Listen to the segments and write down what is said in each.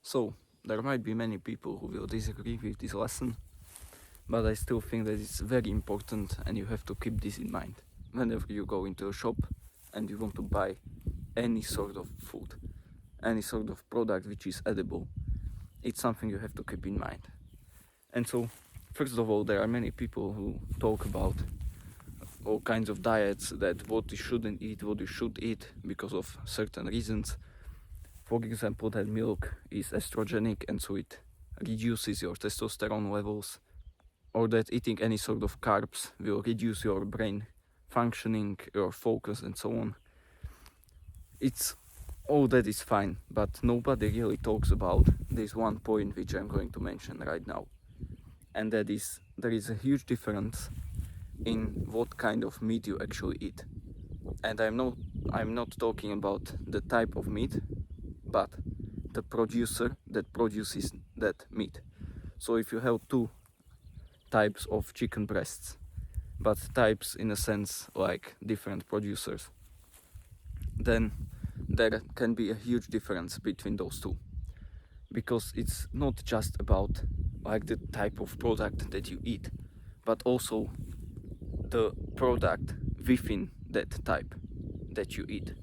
So, there might be many people who will disagree with this lesson, but I still think that it's very important and you have to keep this in mind. Whenever you go into a shop and you want to buy any sort of food, any sort of product which is edible, it's something you have to keep in mind. And so, first of all, there are many people who talk about all kinds of diets, that what you shouldn't eat, what you should eat because of certain reasons. For example, that milk is estrogenic and so it reduces your testosterone levels, or that eating any sort of carbs will reduce your brain functioning, your focus, and so on. It's all that is fine, but nobody really talks about this one point which I'm going to mention right now, and that is there is a huge difference in what kind of meat you actually eat. And I'm not talking about the type of meat, but the producer that produces that meat. So if you have two types of chicken breasts, but types in a sense like different producers, then there can be a huge difference between those two, because it's not just about like the type of product that you eat, but also the product within that type that you eat.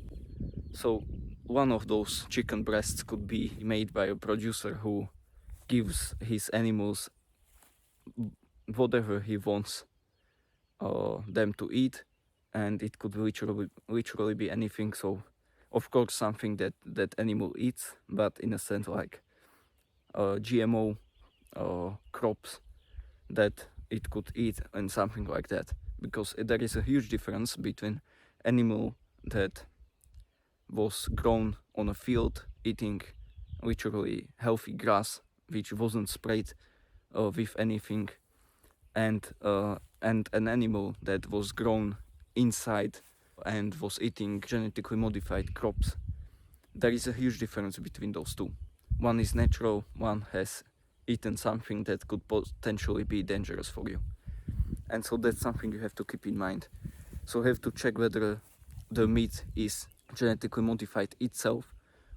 So one of those chicken breasts could be made by a producer who gives his animals whatever he wants them to eat, and it could literally be anything. So of course something that animal eats, but in a sense like GMO crops that it could eat and something like that, because there is a huge difference between animal that was grown on a field eating literally healthy grass which wasn't sprayed with anything, and an animal that was grown inside and was eating genetically modified crops. There is a huge difference between those two. One is natural, one has eaten something that could potentially be dangerous for you. And so that's something you have to keep in mind. So you have to check whether the meat is genetically modified itself,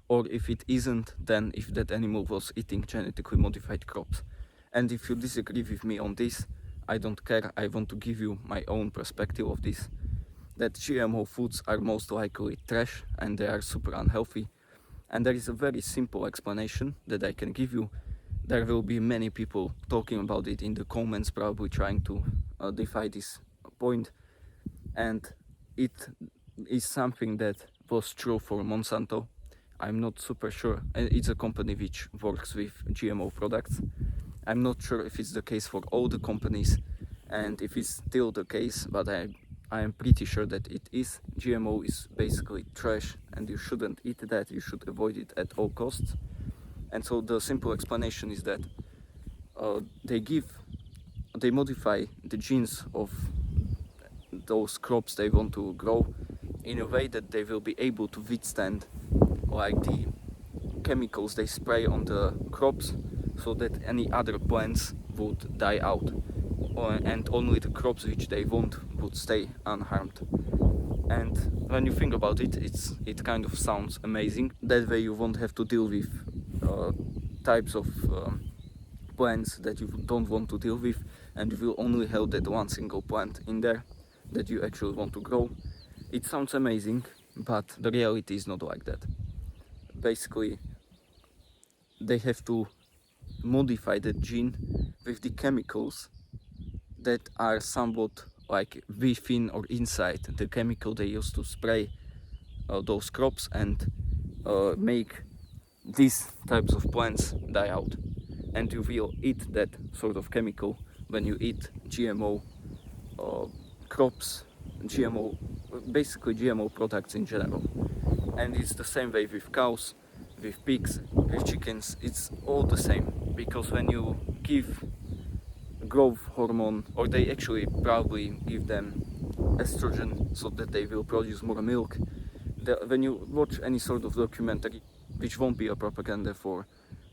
or if it isn't, then if that animal was eating genetically modified crops. And if you disagree with me on this, I don't care. I want to give you my own perspective of this, that GMO foods are most likely trash and they are super unhealthy. And there is a very simple explanation that I can give you. There will be many people talking about it in the comments, probably trying to defy this point. And it is something that was true for Monsanto. I'm not super sure. It's a company which works with GMO products. I'm not sure if it's the case for all the companies and if it's still the case, but I am pretty sure that it is. GMO is basically trash and you shouldn't eat that, you should avoid it at all costs. And so the simple explanation is that they modify the genes of those crops they want to grow in a way that they will be able to withstand like the chemicals they spray on the crops, so that any other plants would die out, and only the crops which they want would stay unharmed. And when you think about it, it kind of sounds amazing. That way you won't have to deal with types of plants that you don't want to deal with, and you will only have that one single plant in there that you actually want to grow. It sounds amazing, but the reality is not like that. Basically, they have to modify that gene with the chemicals that are somewhat like within or inside the chemical they use to spray those crops and make these types of plants die out. And you will eat that sort of chemical when you eat GMO crops, basically GMO products in general. And it's the same way with cows, with pigs, with chickens. It's all the same, because when you give growth hormone, or they actually probably give them estrogen so that they will produce more milk. When you watch any sort of documentary, which won't be a propaganda for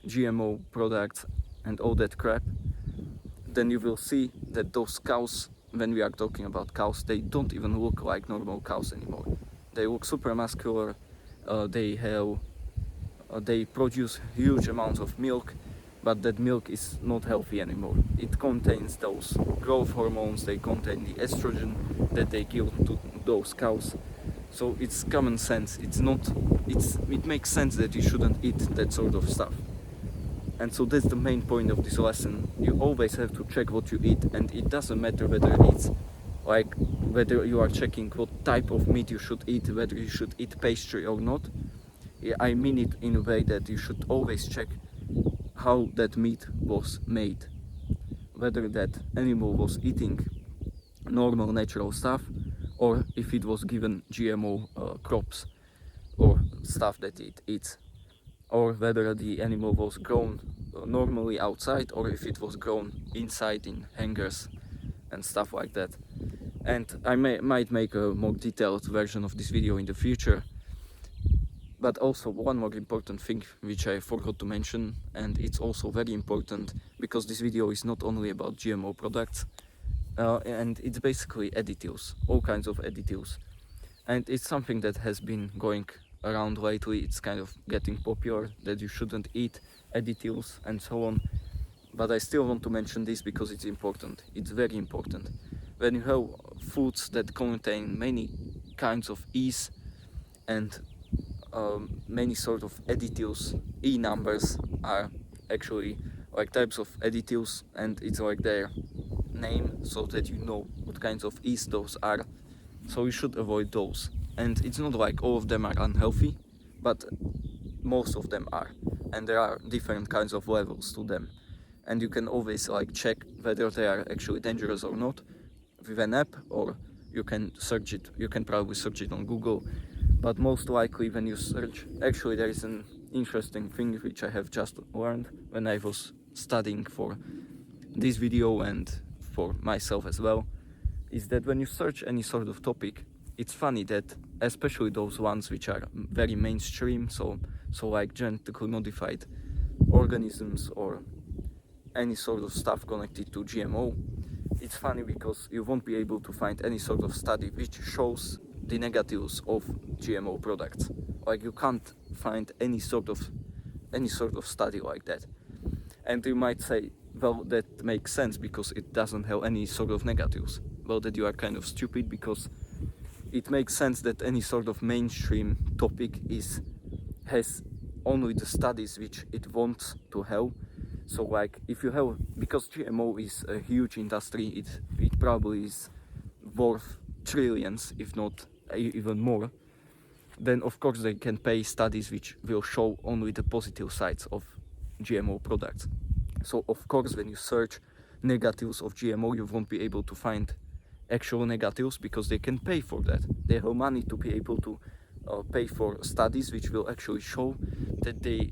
GMO products and all that crap, then you will see that those cows, when we are talking about cows, they don't even look like normal cows anymore. They look super muscular, they have they produce huge amounts of milk, but that milk is not healthy anymore. It contains those growth hormones, they contain the estrogen that they give to those cows. So it's common sense. It makes sense that you shouldn't eat that sort of stuff. And so that's the main point of this lesson. You always have to check what you eat, and it doesn't matter whether it's like whether you are checking what type of meat you should eat, whether you should eat pastry or not. I mean it in a way that you should always check how that meat was made, whether that animal was eating normal natural stuff or if it was given GMO crops or stuff that it eats, or whether the animal was grown normally outside or if it was grown inside in hangars and stuff like that. And I might make a more detailed version of this video in the future. But also one more important thing which I forgot to mention, and it's also very important because this video is not only about GMO products, and it's basically additives, all kinds of additives. And it's something that has been going around lately. It's kind of getting popular that you shouldn't eat additives and so on. But I still want to mention this because it's important. It's very important. When you have foods that contain many kinds of E's and many sort of additives, E numbers are actually like types of additives, and it's like their name so that you know what kinds of E's those are. So you should avoid those. And it's not like all of them are unhealthy, but most of them are, and there are different kinds of levels to them. And you can always like check whether they are actually dangerous or not with an app, or you can search it. You can probably search it on Google. But most likely when you search, actually there is an interesting thing which I have just learned when I was studying for this video and for myself as well, is that when you search any sort of topic, it's funny that especially those ones which are very mainstream, so like genetically modified organisms or any sort of stuff connected to GMO, it's funny because you won't be able to find any sort of study which shows the negatives of GMO products. Like you can't find any sort of study like that. And you might say, well, that makes sense because it doesn't have any sort of negatives. Well, that you are kind of stupid, because it makes sense that any sort of mainstream topic has only the studies which it wants to have. So like if you have, because GMO is a huge industry, it probably is worth trillions, if not even more, then of course they can pay studies which will show only the positive sides of GMO products. So of course when you search negatives of GMO, you won't be able to find actual negatives because they can pay for that. They have money to be able to pay for studies which will actually show that they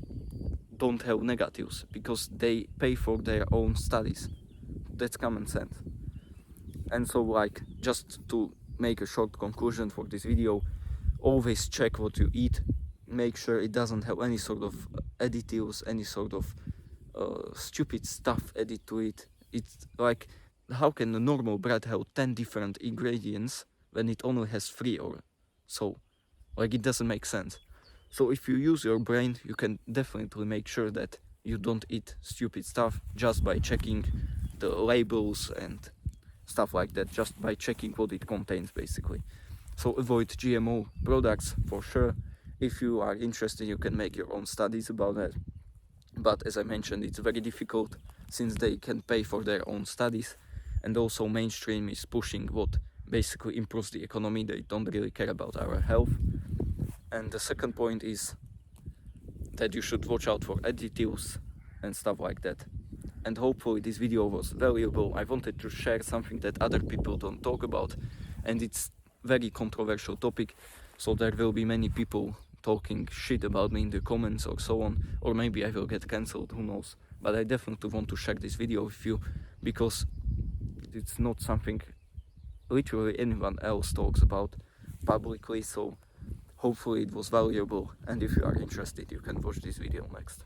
don't have negatives because they pay for their own studies. That's common sense. And so like, just to make a short conclusion for this video, always check what you eat, make sure it doesn't have any sort of additives, any sort of stupid stuff added to it. It's like, how can a normal bread have 10 different ingredients when it only has 3 or so? Like, it doesn't make sense. So if you use your brain, you can definitely make sure that you don't eat stupid stuff just by checking the labels and stuff like that, just by checking what it contains basically. So avoid GMO products for sure. If you are interested, you can make your own studies about that. But as I mentioned, it's very difficult since they can pay for their own studies, and also mainstream is pushing what basically improves the economy. They don't really care about our health. And the second point is that you should watch out for additives and stuff like that. And hopefully this video was valuable. I wanted to share something that other people don't talk about, and it's very controversial topic, so there will be many people talking shit about me in the comments or so on, or maybe I will get cancelled, who knows. But I definitely want to share this video with you because it's not something literally anyone else talks about publicly, so hopefully it was valuable, and if you are interested, you can watch this video next.